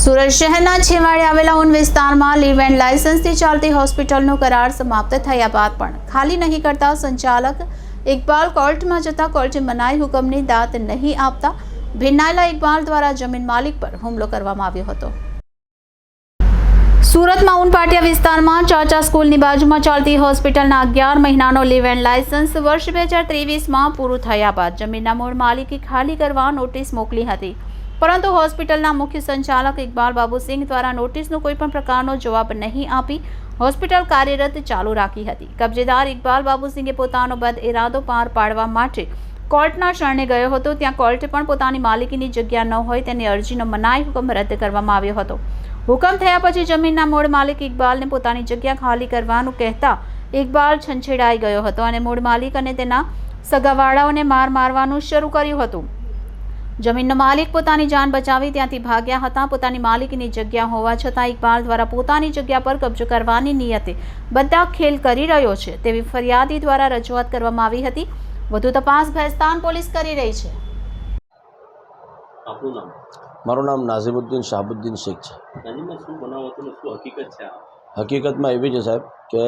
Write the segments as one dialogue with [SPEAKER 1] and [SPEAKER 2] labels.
[SPEAKER 1] સુરત શહેરના છેવાડે આવેલા ઉન વિસ્તારમાં લીવ એન્ડ લાયસન્સથી ચાલતી હોસ્પિટલનો કરાર સમાપ્ત થયા બાદ પણ ખાલી નહીં કરતા સંચાલક ઇકબાલ કોર્ટમાં જતા કોર્ટે મનાઈ હુકમની દાદ નહીં આપતા ભિન્નાયેલા ઇકબાલ દ્વારા જમીન માલિક પર હુમલો કરવામાં આવ્યો હતો। સુરતમાં ઉન પાટિયા વિસ્તારમાં ચાચા સ્કૂલની બાજુમાં ચાલતી હોસ્પિટલના 11 મહિનાનો લીવ એન્ડ લાયસન્સ વર્ષ 2023માં પૂરું થયા બાદ જમીનના મૂળ માલિકે ખાલી કરવા નોટિસ મોકલી હતી, પરંતુ હોસ્પિટલના મુખ્ય સંચાલક ઇકબાલ બાબુસિંહ દ્વારા નોટિસનો કોઈ પણ પ્રકારનો જવાબ નહીં આપી હોસ્પિટલ કાર્યરત ચાલુ રાખી હતી। કબજેદાર ઇકબાલ બાબુસિંહે પોતાનો બદ ઇરાદો પાર પાડવા માટે કોર્ટના શરણે ગયો હતો। ત્યાં કોર્ટે પણ પોતાની માલિકીની જગ્યા ન હોય તેની અરજીનો મનાઈ હુકમ રદ કરવામાં આવ્યો હતો। હુકમ થયા પછી જમીનના મૂળ માલિક ઇકબાલને પોતાની જગ્યા ખાલી કરવાનું કહેતા ઇકબાલ છંછેડાઈ ગયો હતો અને મૂળ માલિક અને તેના સગાવાળાઓને મારવાનું શરૂ કર્યું હતું। જમીનનો માલિક પોતાની જાન બચાવી ત્યાંથી ભાગ્યા હતા। પોતાની માલિકીની જગ્યા હોવા છતાં ઇકબાલ દ્વારા પોતાની જગ્યા પર કબજો કરવાની નિયતે બધા ખેલ કરી રહ્યો છે તેવી ફરિયાદી દ્વારા રજૂઆત કરવામાં આવી હતી। વધુ તપાસ ભેસ્તાન પોલીસ કરી રહી છે।
[SPEAKER 2] આપનું નામ?
[SPEAKER 3] મારું નામ નાઝિમુદ્દીન શાહબુદ્દીન શેખ છે।
[SPEAKER 2] નાઝિમભાઈ, શું બનાવ હતો ને શું હકીકત છે?
[SPEAKER 3] હકીકતમાં એવી છે સાહેબ કે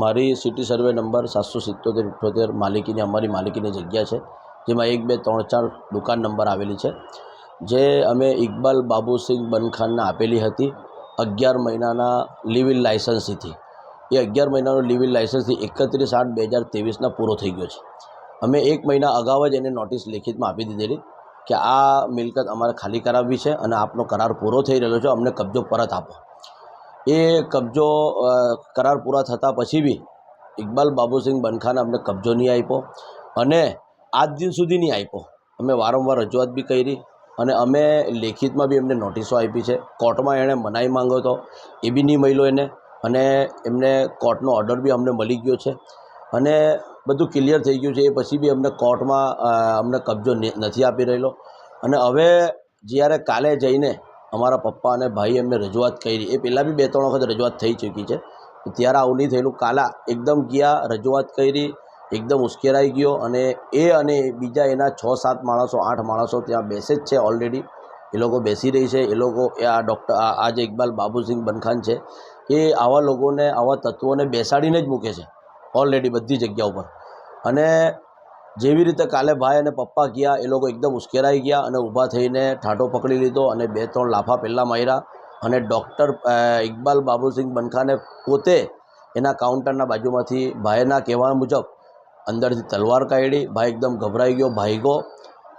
[SPEAKER 3] મારી સિટી સર્વે નંબર 777-78 માલિકીની અમારી માલિકીની જગ્યા છે, જેમાં 1, 2, 3, 4 દુકાન નંબર આવેલી છે, જે અમે ઇકબાલ બાબુસિંહ બનખાનને આપેલી હતી 11 મહિનાના લીવ ઇન લાયસન્સથી। એ 11 મહિનાનો લીવ ઇન લાયસન્સથી 31/8/2023ના પૂરો થઈ ગયો છે। અમે 1 મહિના અગાઉ જ એને નોટિસ લેખિતમાં આપી દીધેલી કે આ મિલકત અમારે ખાલી કરાવવી છે અને આપનો કરાર પૂરો થઈ રહ્યો છે, અમને કબજો પરત આપો। એ કબજો કરાર પૂરા થતાં પછી બી ઇકબાલ બાબુસિંહ બનખાને અમને કબજો નહીં આપ્યો અને આજ દિન સુધી નહીં આપ્યો। અમે વારંવાર રજૂઆત બી કરી અને અમે લેખિતમાં બી એમને નોટિસો આપી છે। કોર્ટમાં એણે મનાઈ માંગ્યો હતો, એ બી નહીં મળ્યો એને, અને એમને કોર્ટનો ઓર્ડર બી અમને મળી ગયો છે અને બધું ક્લિયર થઈ ગયું છે। એ પછી બી અમને કોર્ટમાં અમને કબજો નથી આપી રહેલો। અને હવે જ્યારે કાલે જઈને અમારા પપ્પા અને ભાઈ એમને રજૂઆત કરી, એ પહેલાં બી 2-3 વખત રજૂઆત થઈ ચૂકી છે, ત્યારે આવું નહીં થયેલું। કાલા એકદમ ગયા, રજૂઆત કરી, એકદમ ઉશ્કેરાઈ ગયો અને બીજા એના 6-7 માણસો 8 માણસો ત્યાં બેસે જ છે ઓલરેડી। એ લોકો બેસી રહી છે। એ લોકો આ જે ઇકબાલ બાબુસિંહ બનખાન છે એ આવા લોકોને, આવા તત્વોને બેસાડીને જ મૂકે છે ઓલરેડી બધી જગ્યા ઉપર। અને જેવી રીતે કાલે ભાઈ અને પપ્પા ગયા, એ લોકો એકદમ ઉશ્કેરાઈ ગયા અને ઊભા થઈને ઠાઠો પકડી લીધો અને 2-3 લાફા પહેલાં માર્યા અને ડૉક્ટર ઇકબાલ બાબુસિંહ બનખાને પોતે એના કાઉન્ટરના બાજુમાંથી ભાઈના કહેવા મુજબ અંદરથી તલવાર કાઢી। ભાઈ એકદમ ગભરાઈ ગયો, ભાગ્યો,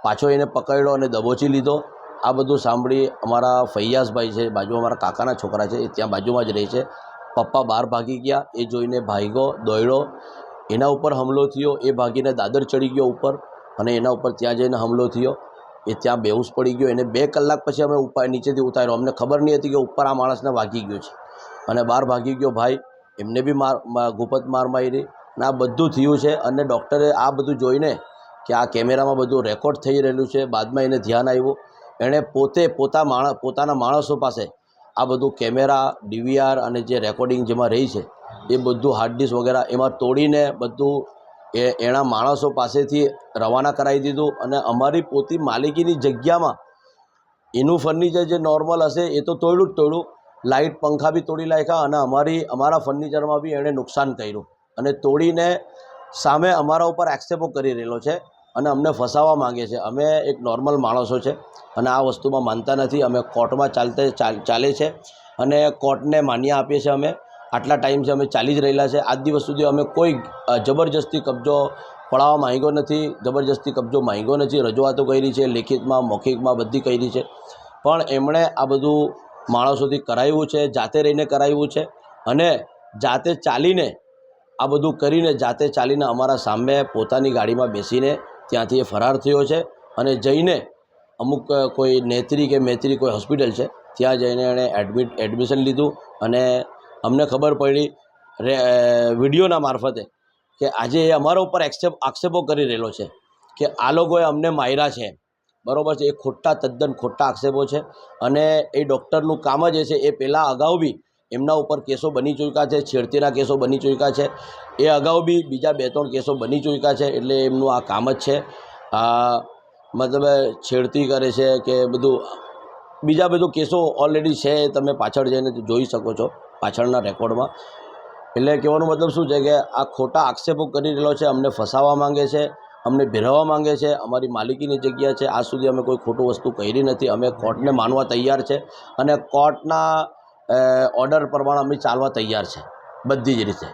[SPEAKER 3] પાછો એને પકડ્યો અને દબોચી લીધો। આ બધું સાંભળી અમારા ફૈયાઝભાઈ છે, બાજુ અમારા કાકાના છોકરા છે, એ ત્યાં બાજુમાં જ રહે છે, પપ્પા બહાર ભાગી ગયા। એ જોઈને ભાગ્યો, દોડ્યો, એના ઉપર હુમલો થયો। એ ભાગીને દાદર ચડી ગયો ઉપર અને એના ઉપર ત્યાં જઈને હુમલો થયો। એ ત્યાં બેહોશ પડી ગયો। એને 2 કલાક પછી અમે નીચેથી ઉતાર્યો। અમને ખબર નહીં હતી કે ઉપર આ માણસને વાગી ગયો છે અને બહાર ભાગી ગયો ભાઈ, એમને બી ગુપત માર મારી અને આ બધું થયું છે। અને ડૉક્ટરે આ બધું જોઈને કે આ કેમેરામાં બધું રેકોર્ડ થઈ રહેલું છે, બાદમાં એને ધ્યાન આવ્યું, એણે પોતાના માણસો પાસે આ બધું કેમેરા, DVR અને જે રેકોર્ડિંગ જેમાં રહી છે એ બધું હાર્ડ ડિસ્ક વગેરે એમાં તોડીને બધું એના માણસો પાસેથી રવાના કરાવી દીધું અને અમારી પોતી માલિકીની જગ્યામાં એનું ફર્નિચર જે નોર્મલ હશે એ તો તોડ્યું, લાઇટ પંખા બી તોડી નાખ્યા અને અમારા ફર્નિચરમાં બી એણે નુકસાન કર્યું અને તોડીને સામે અમારા ઉપર એક્સેપો કરી રહેલો છે અને અમને ફસાવવા માંગે છે। અમે એક નોર્મલ માણસો છે અને આ વસ્તુમાં માનતા નથી। અમે કોર્ટમાં ચાલે છે અને કોર્ટને માન્ય આપીએ છીએ। અમે આટલા ટાઈમથી અમે ચાલી જ રહેલા છે। આજ દિવસ સુધી અમે કોઈ જબરજસ્તી કબજો પડાવવા માંગ્યો નથી, જબરજસ્તી કબજો માંગ્યો નથી। રજૂઆતો કરી છે, લેખિતમાં, મૌખિકમાં બધી કરી છે, પણ એમણે આ બધું માણસોથી કરાવ્યું છે, જાતે રહીને કરાવ્યું છે અને જાતે ચાલીને આ બધું કરીને જાતે ચાલીને અમારા સામે પોતાની ગાડીમાં બેસીને ત્યાંથી એ ફરાર થયો છે અને જઈને અમુક કોઈ નેત્રી કે મેત્રી કોઈ હોસ્પિટલ છે ત્યાં જઈને એણે એડમિશન લીધું અને અમને ખબર પડી વિડીયોના મારફતે કે આજે એ અમારા ઉપર આક્ષેપો કરી રહેલો છે કે આ લોકોએ અમને માર્યા છે, બરાબર છે। એ તદ્દન ખોટા આક્ષેપો છે અને એ ડૉક્ટરનું કામ જ એ છે। એ પહેલાં અગાઉ બી એમના ઉપર કેસો બની ચૂક્યા છે, છેડતીના કેસો બની ચૂક્યા છે, એ અગાઉ બી બીજા 2-3 કેસો બની ચૂક્યા છે। એટલે એમનું આ કામ જ છે, મતલબ છેડતી કરે છે કે બધું બીજા બધો કેસો ઓલરેડી છે, તમે પાછળ જઈને જોઈ શકો છો પાછળના રેકોર્ડમાં. એટલે કહેવાનો મતલબ શું છે કે આ ખોટા આક્ષેપો કરી રહેલો છે, અમને ફસાવવા માંગે છે, અમને ભેરવવા માંગે છે. અમારી માલિકીની જગ્યા છે, આજ સુધી અમે કોઈ ખોટું વસ્તુ કરી નથી. અમે કોર્ટને માનવા તૈયાર છે અને કોર્ટના ઓર્ડર પ્રમાણે અમે ચાલવા તૈયાર છે બધી જ રીતે.